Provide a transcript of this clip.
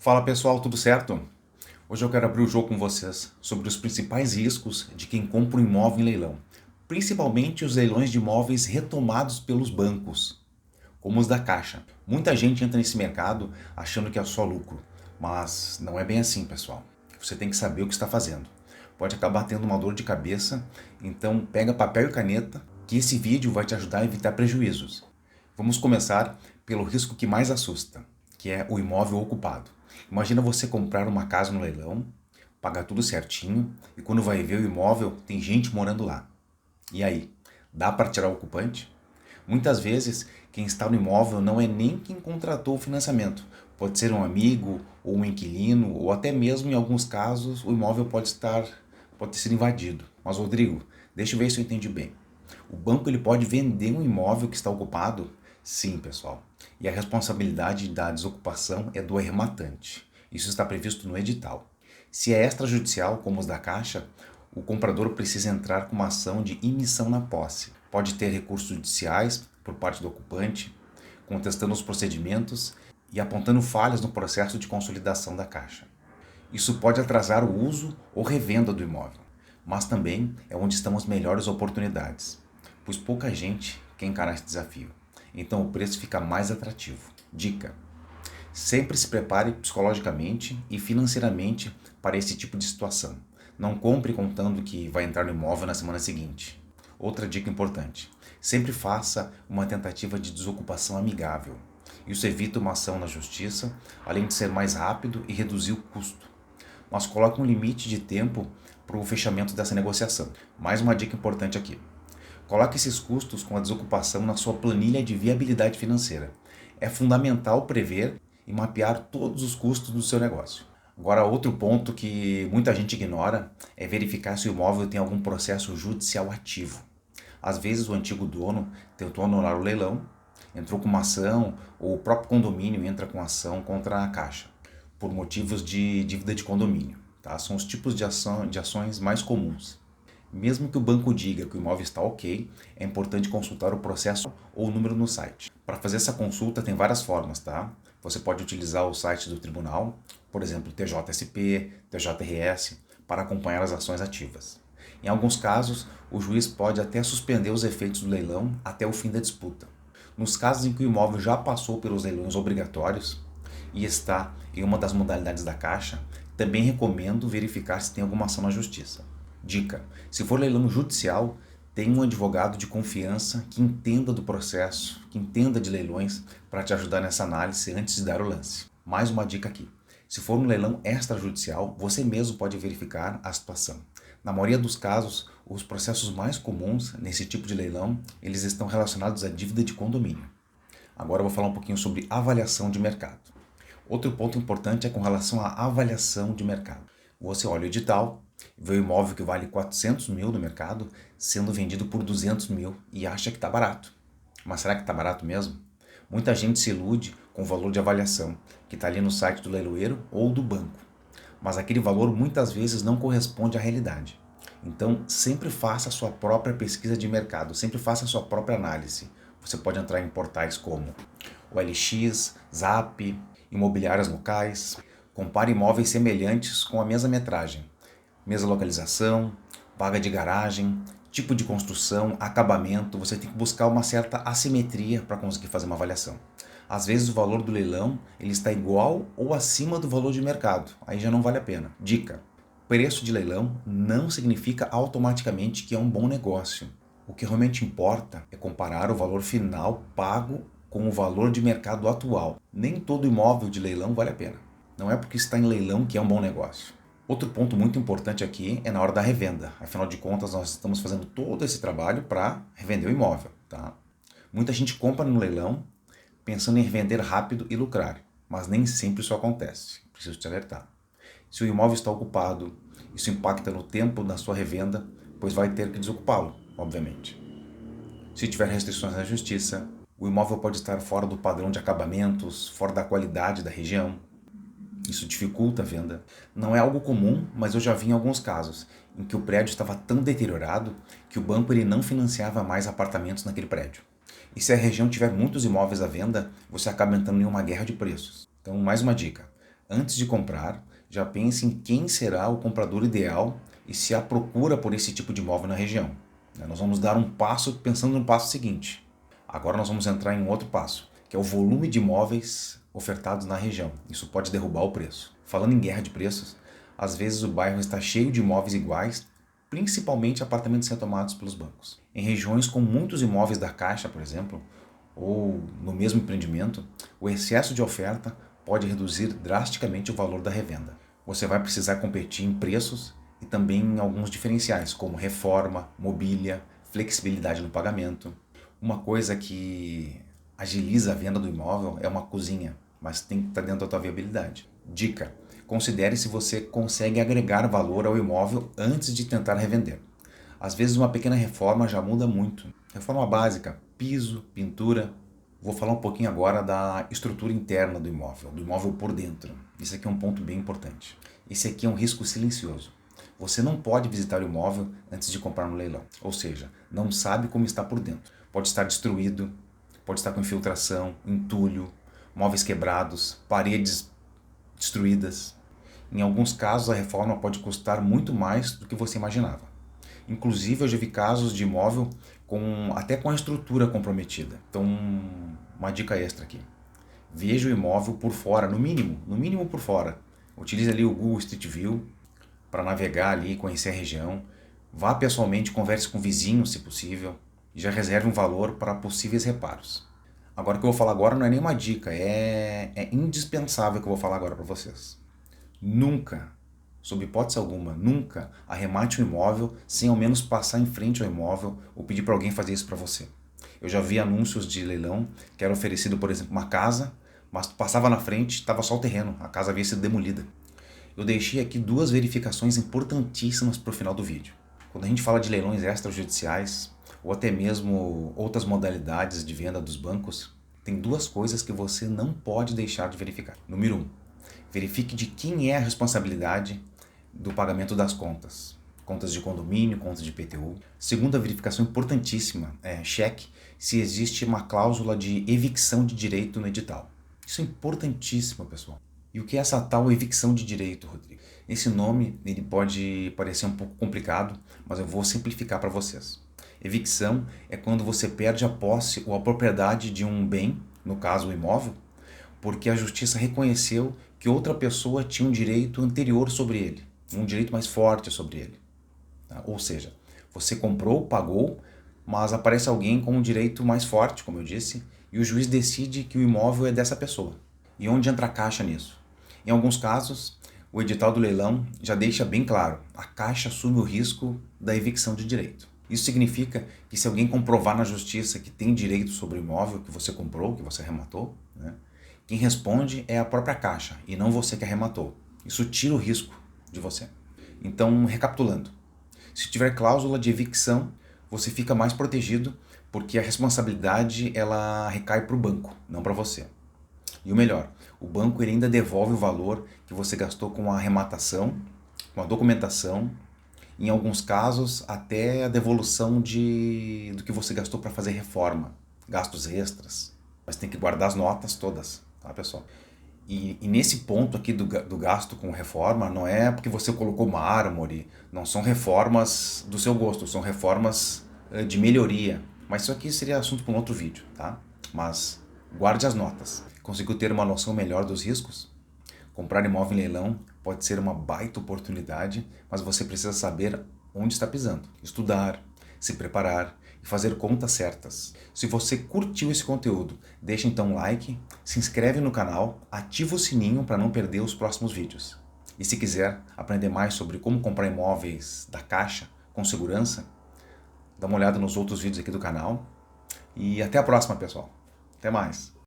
Fala pessoal, tudo certo? Hoje eu quero abrir o jogo com vocês sobre os principais riscos de quem compra um imóvel em leilão, principalmente os leilões de imóveis retomados pelos bancos, como os da Caixa. Muita gente entra nesse mercado achando que é só lucro, mas não é bem assim, pessoal. Você tem que saber o que está fazendo. Pode acabar tendo uma dor de cabeça, então pega papel e caneta, que esse vídeo vai te ajudar a evitar prejuízos. Vamos começar pelo risco que mais assusta, que é o imóvel ocupado. Imagina você comprar uma casa no leilão, pagar tudo certinho e quando vai ver o imóvel tem gente morando lá. E aí, dá para tirar o ocupante? Muitas vezes, quem está no imóvel não é nem quem contratou o financiamento. Pode ser um amigo, ou um inquilino, ou até mesmo, em alguns casos, o imóvel pode ter sido invadido. Mas, Rodrigo, deixa eu ver se eu entendi bem. O banco ele pode vender um imóvel que está ocupado? Sim, pessoal. E a responsabilidade da desocupação é do arrematante. Isso está previsto no edital. Se é extrajudicial, como os da Caixa, o comprador precisa entrar com uma ação de imissão na posse. Pode ter recursos judiciais por parte do ocupante, contestando os procedimentos e apontando falhas no processo de consolidação da Caixa. Isso pode atrasar o uso ou revenda do imóvel, mas também é onde estão as melhores oportunidades, pois pouca gente quer encarar esse desafio. Então o preço fica mais atrativo. Dica: sempre se prepare psicologicamente e financeiramente para esse tipo de situação. Não compre contando que vai entrar no imóvel na semana seguinte. Outra dica importante: sempre faça uma tentativa de desocupação amigável. Isso evita uma ação na justiça, além de ser mais rápido e reduzir o custo. Mas coloque um limite de tempo para o fechamento dessa negociação. Mais uma dica importante aqui: coloque esses custos com a desocupação na sua planilha de viabilidade financeira. É fundamental prever e mapear todos os custos do seu negócio. Agora, outro ponto que muita gente ignora é verificar se o imóvel tem algum processo judicial ativo. Às vezes o antigo dono tentou anular o leilão, entrou com uma ação, ou o próprio condomínio entra com ação contra a Caixa, por motivos de dívida de condomínio. Tá? São os tipos de ações mais comuns. Mesmo que o banco diga que o imóvel está ok, é importante consultar o processo ou o número no site. Para fazer essa consulta tem várias formas, tá? Você pode utilizar o site do tribunal, por exemplo, TJSP, TJRS, para acompanhar as ações ativas. Em alguns casos, o juiz pode até suspender os efeitos do leilão até o fim da disputa. Nos casos em que o imóvel já passou pelos leilões obrigatórios e está em uma das modalidades da Caixa, também recomendo verificar se tem alguma ação na justiça. Dica: se for leilão judicial, tenha um advogado de confiança que entenda do processo, que entenda de leilões, para te ajudar nessa análise antes de dar o lance. Mais uma dica aqui: se for um leilão extrajudicial, você mesmo pode verificar a situação. Na maioria dos casos, os processos mais comuns nesse tipo de leilão, eles estão relacionados à dívida de condomínio. Agora eu vou falar um pouquinho sobre avaliação de mercado. Outro ponto importante é com relação à avaliação de mercado. Você olha o edital, vê o imóvel que vale 400 mil no mercado sendo vendido por 200 mil e acha que está barato. Mas será que está barato mesmo? Muita gente se ilude com o valor de avaliação, que está ali no site do leiloeiro ou do banco. Mas aquele valor muitas vezes não corresponde à realidade. Então, sempre faça a sua própria pesquisa de mercado, sempre faça a sua própria análise. Você pode entrar em portais como o LX, Zap, imobiliárias locais. Compare imóveis semelhantes com a mesma metragem, mesma localização, vaga de garagem, tipo de construção, acabamento. Você tem que buscar uma certa assimetria para conseguir fazer uma avaliação. Às vezes o valor do leilão ele está igual ou acima do valor de mercado, aí já não vale a pena. Dica: preço de leilão não significa automaticamente que é um bom negócio. O que realmente importa é comparar o valor final pago com o valor de mercado atual. Nem todo imóvel de leilão vale a pena. Não é porque está em leilão que é um bom negócio. Outro ponto muito importante aqui é na hora da revenda. Afinal de contas, nós estamos fazendo todo esse trabalho para revender o imóvel. Tá? Muita gente compra no leilão pensando em revender rápido e lucrar, mas nem sempre isso acontece. Preciso te alertar. Se o imóvel está ocupado, isso impacta no tempo da sua revenda, pois vai ter que desocupá-lo, obviamente. Se tiver restrições na justiça, o imóvel pode estar fora do padrão de acabamentos, fora da qualidade da região. Isso dificulta a venda. Não é algo comum, mas eu já vi em alguns casos em que o prédio estava tão deteriorado que o banco ele não financiava mais apartamentos naquele prédio. E se a região tiver muitos imóveis à venda, você acaba entrando em uma guerra de preços. Então, mais uma dica: Antes de comprar, já pense em quem será o comprador ideal e se há procura por esse tipo de imóvel na região. Nós vamos dar um passo pensando no passo seguinte. Agora nós vamos entrar em um outro passo, que é o volume de imóveis ofertados na região. Isso pode derrubar o preço. Falando em guerra de preços, às vezes o bairro está cheio de imóveis iguais, principalmente apartamentos retomados pelos bancos. Em regiões com muitos imóveis da Caixa, por exemplo, ou no mesmo empreendimento, o excesso de oferta pode reduzir drasticamente o valor da revenda. Você vai precisar competir em preços e também em alguns diferenciais, como reforma, mobília, flexibilidade no pagamento. Uma coisa que agiliza a venda do imóvel é uma cozinha, mas tem que estar dentro da tua viabilidade. Dica: considere se você consegue agregar valor ao imóvel antes de tentar revender. Às vezes uma pequena reforma já muda muito. Reforma básica, piso, pintura. Vou falar um pouquinho agora da estrutura interna do imóvel por dentro. Isso aqui é um ponto bem importante. Esse aqui é um risco silencioso. Você não pode visitar o imóvel antes de comprar no leilão. Ou seja, não sabe como está por dentro. Pode estar destruído, pode estar com infiltração, entulho, móveis quebrados, paredes destruídas. Em alguns casos, a reforma pode custar muito mais do que você imaginava. Inclusive, eu já vi casos de imóvel até com a estrutura comprometida. Então, uma dica extra aqui. Veja o imóvel por fora, no mínimo por fora. Utilize ali o Google Street View para navegar ali, conhecer a região. Vá pessoalmente, converse com vizinhos, se possível, e já reserve um valor para possíveis reparos. Agora, o que eu vou falar agora não é nenhuma dica, é indispensável o que eu vou falar agora para vocês. Nunca, sob hipótese alguma, nunca arremate um imóvel sem ao menos passar em frente ao imóvel ou pedir para alguém fazer isso para você. Eu já vi anúncios de leilão que era oferecido, por exemplo, uma casa, mas tu passava na frente, estava só o terreno, a casa havia sido demolida. Eu deixei aqui duas verificações importantíssimas para o final do vídeo. Quando a gente fala de leilões extrajudiciais, ou até mesmo outras modalidades de venda dos bancos, tem duas coisas que você não pode deixar de verificar. Número 1, verifique de quem é a responsabilidade do pagamento das contas. Contas de condomínio, contas de IPTU. Segunda verificação importantíssima, cheque se existe uma cláusula de evicção de direito no edital. Isso é importantíssimo, pessoal. E o que é essa tal evicção de direito, Rodrigo? Esse nome ele pode parecer um pouco complicado, mas eu vou simplificar para vocês. Evicção é quando você perde a posse ou a propriedade de um bem, no caso o imóvel, porque a justiça reconheceu que outra pessoa tinha um direito anterior sobre ele, um direito mais forte sobre ele. Tá? Ou seja, você comprou, pagou, mas aparece alguém com um direito mais forte, como eu disse, e o juiz decide que o imóvel é dessa pessoa. E onde entra a Caixa nisso? Em alguns casos, o edital do leilão já deixa bem claro, a Caixa assume o risco da evicção de direito. Isso significa que se alguém comprovar na justiça que tem direito sobre o imóvel que você comprou, que você arrematou, né, quem responde é a própria Caixa e não você que arrematou. Isso tira o risco de você. Então, recapitulando, se tiver cláusula de evicção, você fica mais protegido porque a responsabilidade ela recai para o banco, não para você. E o melhor, o banco ele ainda devolve o valor que você gastou com a arrematação, com a documentação, em alguns casos até a devolução do que você gastou para fazer reforma, gastos extras. Mas tem que guardar as notas todas, tá, pessoal? E nesse ponto aqui do gasto com reforma, não é porque você colocou mármore, não são reformas do seu gosto, são reformas de melhoria. Mas isso aqui seria assunto para um outro vídeo, tá? Mas guarde as notas. Conseguiu ter uma noção melhor dos riscos? Comprar imóvel em leilão pode ser uma baita oportunidade, mas você precisa saber onde está pisando, estudar, se preparar e fazer contas certas. Se você curtiu esse conteúdo, deixa então um like, se inscreve no canal, ativa o sininho para não perder os próximos vídeos. E se quiser aprender mais sobre como comprar imóveis da Caixa com segurança, dá uma olhada nos outros vídeos aqui do canal. E até a próxima, pessoal. Até mais!